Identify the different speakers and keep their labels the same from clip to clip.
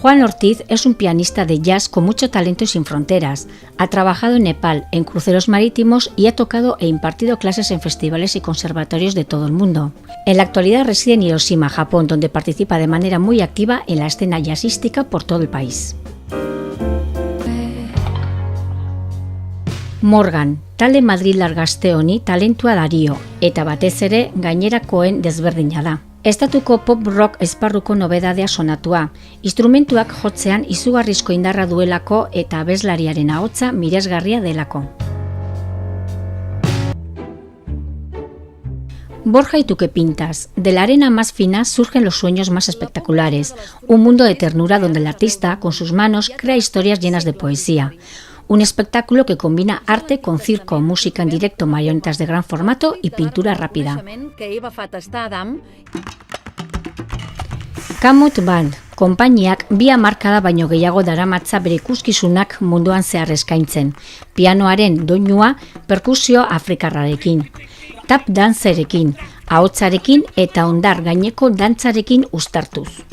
Speaker 1: Juan Ortiz es un pianista de jazz con mucho talento y sin fronteras. Ha trabajado en Nepal, en cruceros marítimos y ha tocado e impartido clases en festivales y conservatorios de todo el mundo. En la actualidad reside en Hiroshima, Japón, donde participa de manera muy activa en la escena jazzística por todo el país. Morgan, talde madrilar gazte honi talentua dario, eta batez ere gainerakoen desberdina da. Estatuko pop rock esparruko nobedadea sonatua, instrumentuak jotzean izugarrizko indarra duelako eta abeslariaren ahotsa miresgarria delako. Borja ¿y tú qué pintas? De la arena más fina surgen los sueños más espectaculares, un mundo de ternura donde el artista, con sus manos, crea historias llenas de poesía. Un espectáculo que combina arte con circo, música en directo, marionetas de gran formato y pintura rápida. Kamut Band, konpainiak 2 hamarkada baino gehiago daramatza bere ikuskizunak munduan zehar eskaintzen. Pianoaren doinua perkusio afrikarrarekin, tap dantzerekin, ahotsarekin eta hondar gaineko dantzarekin uztartuz.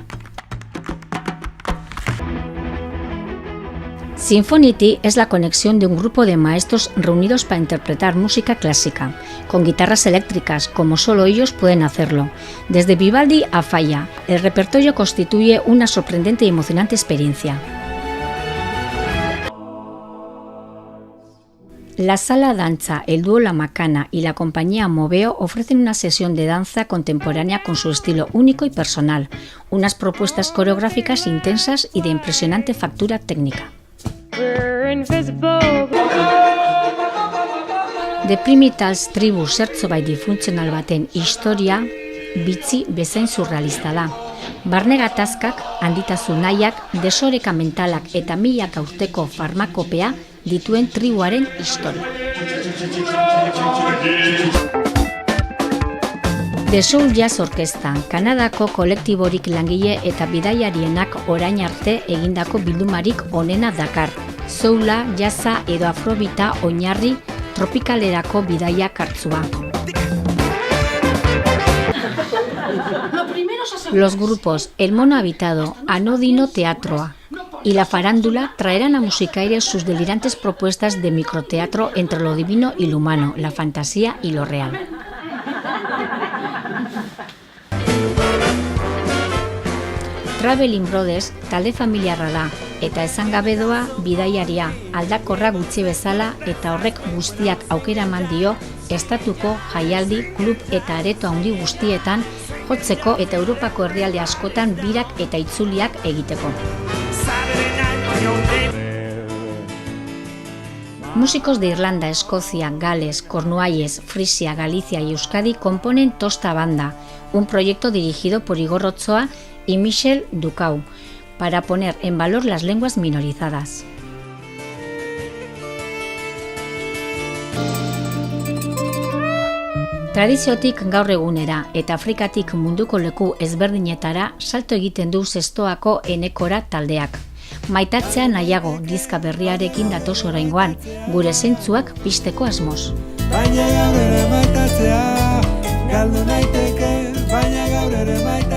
Speaker 1: Sinfonity es la conexión de un grupo de maestros reunidos para interpretar música clásica, con guitarras eléctricas, como solo ellos pueden hacerlo. Desde Vivaldi a Falla, el repertorio constituye una sorprendente y emocionante experiencia. La Sala Danza, el dúo La Macana y la compañía Moveo ofrecen una sesión de danza contemporánea con su estilo único y personal, unas propuestas coreográficas intensas y de impresionante factura técnica. The Primitals tribu zertzobait difuntzional baten historia bitzi bezain surrealista da. Barne gatazkak, handitasun nahiak, desoreka mentalak eta milaka urteko farmakopea dituen tribuaren historia. The Soul Jazz Orkestra, Kanadako kolektiborik langile eta bidaiarienak orain arte egindako bildumarik onena dakar. Soula, jazza edo afrobita oinarri tropikalerako bidaiak hartzua. Los grupos El Mono Habitado, Anodino Teatroa y La Farándula traerán a Musicaire sus delirantes propuestas de microteatro entre lo divino y lo humano, la fantasía y lo real. Traveling Brothers talde familiarra da, eta esan gabe doa bidaiaria, aldakorra gutxi bezala eta horrek guztiak aukera eman dio estatuko jaialdi, klub eta areto handi guztietan jotzeko eta Europako herrialde askotan birak eta itzuliak egiteko. Músicos de Irlanda, Escocia, Gales, Cornualles, Frisia, Galicia y Euskadi componen Tosta Banda, un proyecto dirigido por Igor Ochoa y Michel Ducau, para poner en valor las lenguas minorizadas. Tradiziotik gaur egunera eta Afrikatik munduko leku ezberdinetara salto egiten du Zestoako Enekora taldeak. Maitatzea nahiago diska berriarekin datoz oraingoan, gure zentzuak pizteko asmoz. Baina gaur ere maitatzea, galdu naiteke, baina gaur ere maitatzea.